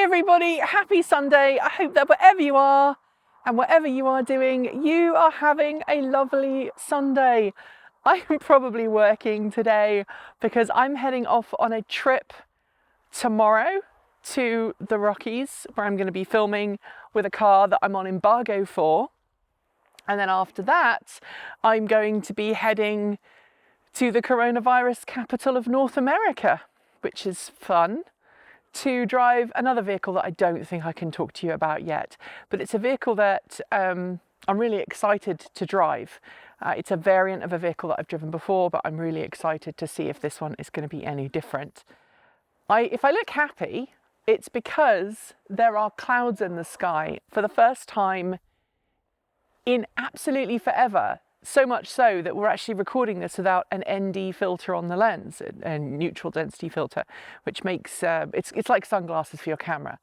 Hi everybody, happy Sunday. I hope that wherever you are and whatever you are doing, you are having a lovely Sunday. I am probably working today because I'm heading off on a trip tomorrow to the Rockies, where I'm going to be filming with a car that I'm on embargo for. And then after that, I'm going to be heading to the coronavirus capital of North America, which is fun, to drive another vehicle that I don't think I can talk to you about yet. But it's a vehicle that I'm really excited to drive. It's a variant of a vehicle that I've driven before, but I'm really excited to see if this one is going to be any different. If I look happy, it's because there are clouds in the sky for the first time in absolutely forever. So much so that we're actually recording this without an ND filter on the lens, a neutral density filter, which makes it's like sunglasses for your camera.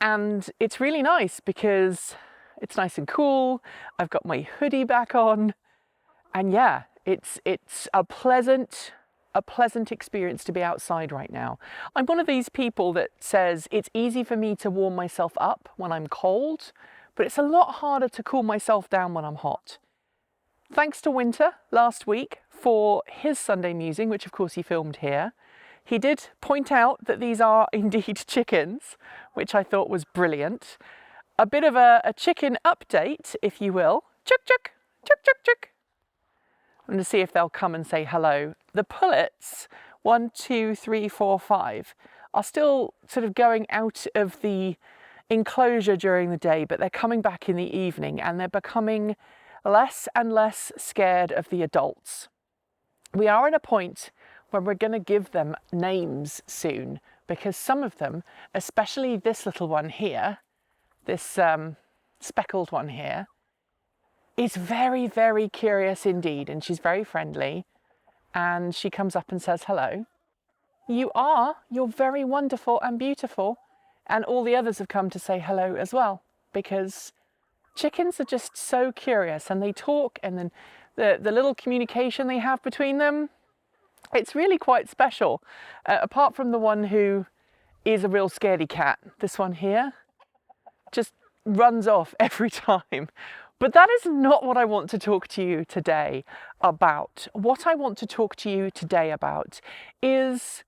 And it's really nice because it's nice and cool. I've got my hoodie back on, and yeah, it's a pleasant experience to be outside right now. I'm one of these people that says it's easy for me to warm myself up when I'm cold, but it's a lot harder to cool myself down when I'm hot. Thanks to Winter last week for his Sunday musing, which of course he filmed here. He did point out that these are indeed chickens, which I thought was brilliant. A bit of a chicken update, if you will. Chuk, chuk, chuk, chuk, chuk. I'm going to see if they'll come and say hello. The pullets, 1, 2, 3, 4, 5, are still sort of going out of the enclosure during the day, but they're coming back in the evening, and they're becoming less and less scared of the adults. We are at a point where we're going to give them names soon, because some of them, especially this little one here, this speckled one here, is very, very curious indeed, and she's very friendly, and she comes up and says hello. You're very wonderful and beautiful, and all the others have come to say hello as well, because chickens are just so curious, and they talk, and then the little communication they have between them, it's really quite special. Apart from the one who is a real scaredy cat, this one here just runs off every time. But that is not what I want to talk to you today about. What I want to talk to you today about is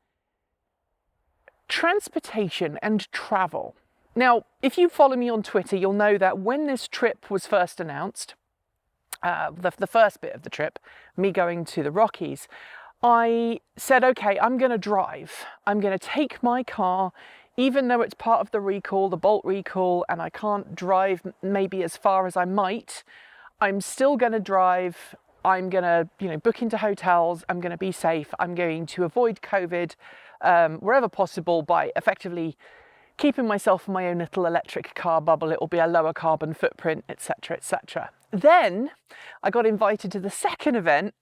transportation and travel. Now, if you follow me on Twitter, you'll know that when this trip was first announced, the first bit of the trip, me going to the Rockies, I said, okay, I'm going to drive. I'm going to take my car, even though it's part of the recall, the Bolt recall, and I can't drive maybe as far as I might. I'm still going to drive. I'm going to, book into hotels. I'm going to be safe. I'm going to avoid COVID wherever possible by effectively keeping myself in my own little electric car bubble. It will be a lower carbon footprint, etc., etc. Then I got invited to the second event,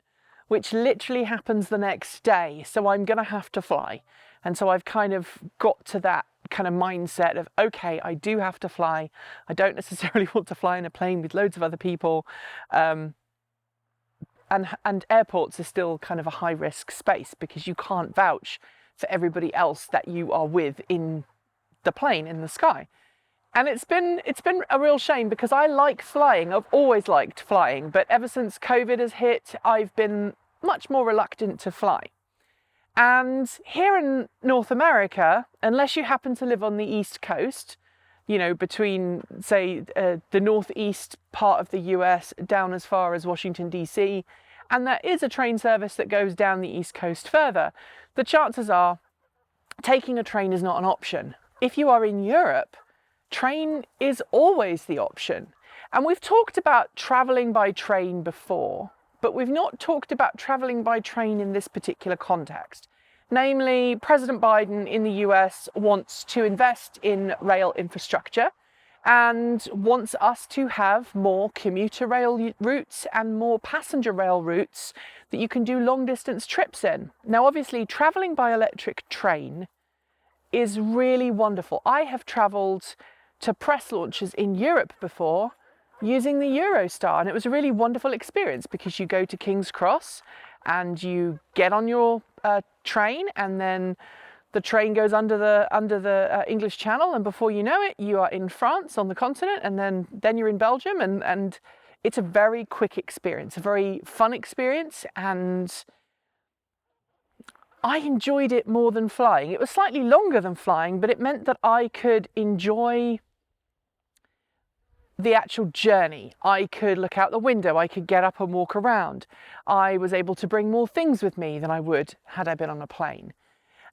which literally happens the next day. So I'm going to have to fly. And so I've kind of got to that kind of mindset of, okay, I do have to fly. I don't necessarily want to fly in a plane with loads of other people. And airports are still kind of a high risk space, because you can't vouch for everybody else that you are with in the plane in the sky. And it's been a real shame, because I like flying. I've always liked flying, but ever since COVID has hit, I've been much more reluctant to fly. And here in North America, unless you happen to live on the East Coast, between, say, the northeast part of the US down as far as Washington, DC, and there is a train service that goes down the East Coast further, the chances are taking a train is not an option. If you are in Europe, train is always the option. And we've talked about traveling by train before, but we've not talked about traveling by train in this particular context. Namely, President Biden in the US wants to invest in rail infrastructure and wants us to have more commuter rail routes and more passenger rail routes that you can do long distance trips in. Now, obviously, traveling by electric train is really wonderful. I have traveled to press launches in Europe before using the Eurostar, and it was a really wonderful experience, because you go to King's Cross and you get on your train, and then the train goes under the English Channel, and before you know it, you are in France on the continent, and then you're in Belgium, and it's a very quick experience, a very fun experience, and I enjoyed it more than flying. It was slightly longer than flying, but it meant that I could enjoy the actual journey. I could look out the window, I could get up and walk around. I was able to bring more things with me than I would had I been on a plane.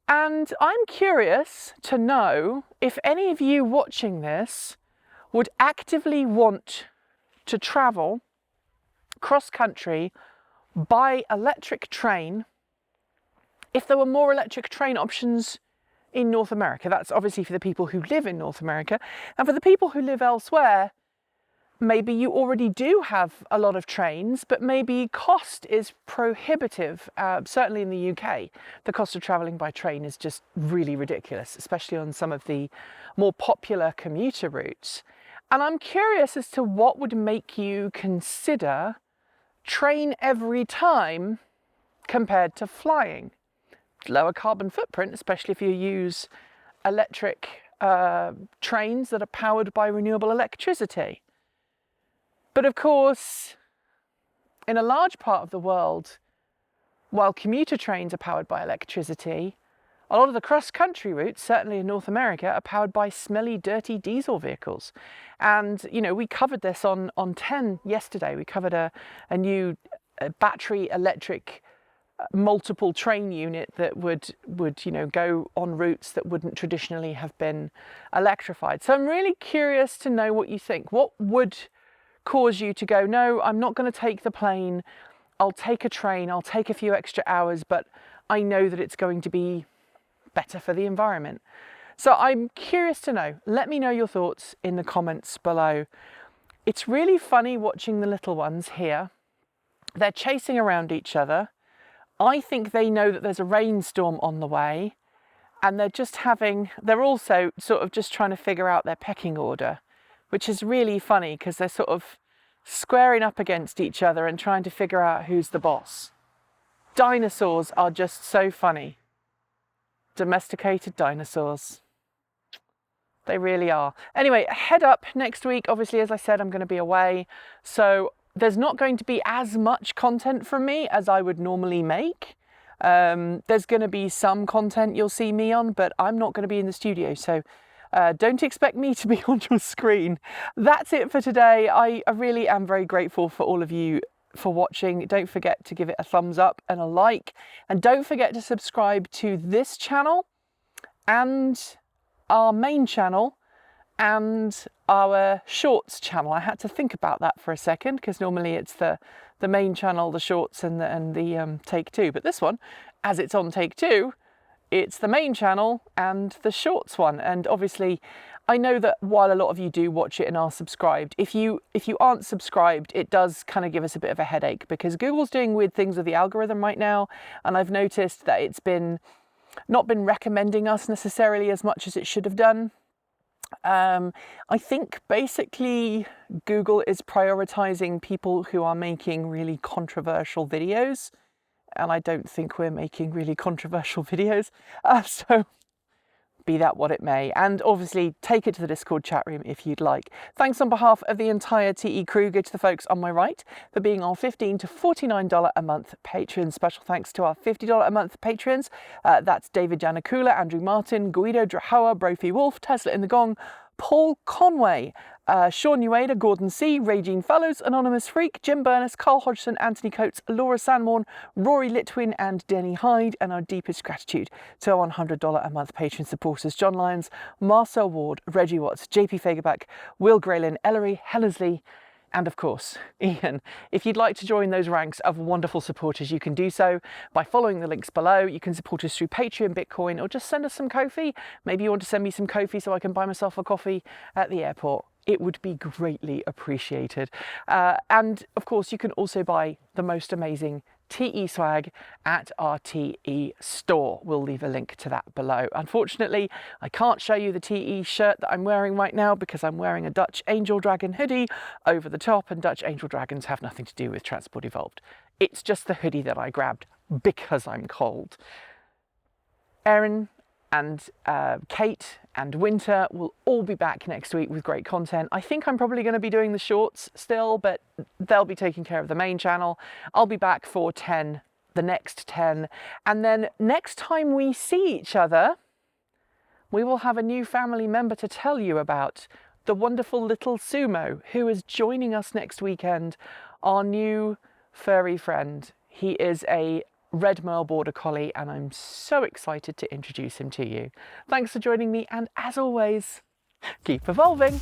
And I'm curious to know if any of you watching this would actively want to travel cross-country by electric train if there were more electric train options in North America. That's obviously for the people who live in North America. And for the people who live elsewhere, maybe you already do have a lot of trains, but maybe cost is prohibitive. Certainly in the UK, the cost of travelling by train is just really ridiculous, especially on some of the more popular commuter routes. And I'm curious as to what would make you consider train every time compared to flying. Lower carbon footprint, especially if you use electric trains that are powered by renewable electricity. But of course, in a large part of the world, while commuter trains are powered by electricity, a lot of the cross-country routes, certainly in North America, are powered by smelly, dirty diesel vehicles. And, you know, we covered this on 10 yesterday. We covered a new battery electric multiple train unit that would you know, go on routes that wouldn't traditionally have been electrified. So I'm really curious to know what you think. What would cause you to go, no, I'm not going to take the plane, I'll take a train, I'll take a few extra hours, but I know that it's going to be better for the environment? So I'm curious to know. Let me know your thoughts in the comments below. It's really funny watching the little ones here. They're chasing around each other. I think they know that there's a rainstorm on the way, and they're also sort of just trying to figure out their pecking order, which is really funny because they're sort of squaring up against each other and trying to figure out who's the boss. Dinosaurs are just so funny. Domesticated dinosaurs. They really are. Anyway, head up next week. Obviously, as I said, I'm going to be away. So there's not going to be as much content from me as I would normally make. There's going to be some content you'll see me on, but I'm not going to be in the studio. So don't expect me to be on your screen. That's it for today. I really am very grateful for all of you for watching. Don't forget to give it a thumbs up and a like, and don't forget to subscribe to this channel and our main channel and our shorts channel. I had to think about that for a second because normally it's the main channel, the shorts and the take two, but this one, as it's on take two, it's the main channel and the shorts one. And obviously I know that while a lot of you do watch it and are subscribed, if you aren't subscribed, it does kind of give us a bit of a headache because Google's doing weird things with the algorithm right now, and I've noticed that it's not been recommending us necessarily as much as it should have done. I think basically Google is prioritizing people who are making really controversial videos, and I don't think we're making really controversial videos, so be that what it may. And obviously take it to the Discord chat room if you'd like. Thanks on behalf of the entire TE crew. Go to the folks on my right for being our $15 to $49 a month patrons. Special thanks to our $50 a month patrons. That's David Janakula, Andrew Martin, Guido Drahoa, Brophy Wolf, Tesla in the Gong, Paul Conway, Sean Ueda, Gordon C, Regine Fellows, Anonymous Freak, Jim Burness, Carl Hodgson, Anthony Coates, Laura Sanborn, Rory Litwin and Denny Hyde. And our deepest gratitude to our $100 a month patron supporters: John Lyons, Marcel Ward, Reggie Watts, JP Fagerback, Will Graylin, Ellery, Hellersley, and of course, Ian. If you'd like to join those ranks of wonderful supporters, you can do so by following the links below. You can support us through Patreon, Bitcoin, or just send us some Ko-fi. Maybe you want to send me some Ko-fi so I can buy myself a coffee at the airport. It would be greatly appreciated. And of course, you can also buy the most amazing TE swag at our TE store. We'll leave a link to that below. Unfortunately, I can't show you the TE shirt that I'm wearing right now because I'm wearing a Dutch Angel Dragon hoodie over the top, and Dutch Angel Dragons have nothing to do with Transport Evolved. It's just the hoodie that I grabbed because I'm cold. Erin, and Kate and Winter will all be back next week with great content. I think I'm probably going to be doing the shorts still, but they'll be taking care of the main channel. I'll be back for 10, the next 10. And then next time we see each other, we will have a new family member to tell you about, the wonderful little Sumo, who is joining us next weekend, our new furry friend. He is a red merle border collie, and I'm so excited to introduce him to you. Thanks for joining me, and as always, keep evolving.